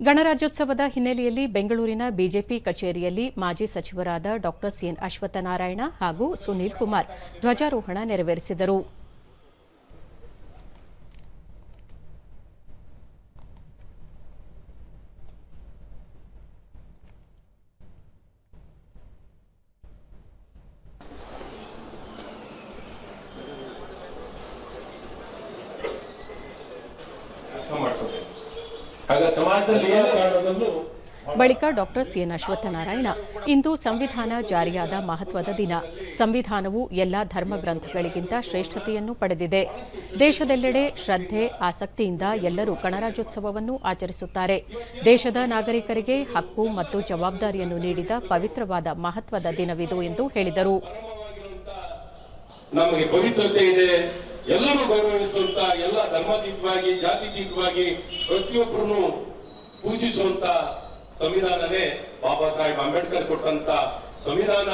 ಗಣರಾಜ್ಯೋತ್ಸವದ ಹಿನ್ನೆಲೆಯಲ್ಲಿ ಬೆಂಗಳೂರಿನ ಬಿಜೆಪಿ ಕಚೇರಿಯಲ್ಲಿ ಮಾಜಿ ಸಚಿವರಾದ ಡಾ ಸಿಎನ್ ಅಶ್ವತ್ಥನಾರಾಯಣ ಹಾಗೂ ಸುನೀಲ್ ಕುಮಾರ್ ಧ್ವಜಾರೋಹಣ ನೆರವೇರಿಸಿದರು. ಬಳಿಕ ಡಾ ಸಿಎನ್ ಅಶ್ವತ್ಥನಾರಾಯಣ, ಇಂದು ಸಂವಿಧಾನ ಜಾರಿಯಾದ ಮಹತ್ವದ ದಿನ. ಸಂವಿಧಾನವು ಎಲ್ಲ ಧರ್ಮ ಗ್ರಂಥಗಳಿಗಿಂತ ಶ್ರೇಷ್ಠತೆಯನ್ನು ಪಡೆದಿದೆ. ದೇಶದೆಲ್ಲೆಡೆ ಶ್ರದ್ಧೆ, ಆಸಕ್ತಿಯಿಂದ ಎಲ್ಲರೂ ಗಣರಾಜ್ಯೋತ್ಸವವನ್ನು ಆಚರಿಸುತ್ತಾರೆ. ದೇಶದ ನಾಗರಿಕರಿಗೆ ಹಕ್ಕು ಮತ್ತು ಜವಾಬ್ದಾರಿಯನ್ನು ನೀಡಿದ ಪವಿತ್ರವಾದ ಮಹತ್ವದ ದಿನವಿದು ಎಂದು ಹೇಳಿದರು. ನಮಗೆ ಪವಿತ್ರತೆ ಇದೆ, ಎಲ್ಲರೂ ಗೌರವಿಸುವಂತ, ಎಲ್ಲ ಧರ್ಮಾತೀತವಾಗಿ ಜಾತಿತೀತವಾಗಿ ಪ್ರತಿಯೊಬ್ಬರನ್ನು ಪೂಜಿಸುವಂತ ಸಂವಿಧಾನನೇ ಬಾಬಾ ಸಾಹೇಬ್ ಅಂಬೇಡ್ಕರ್ ಕೊಟ್ಟಂತ ಸಂವಿಧಾನ.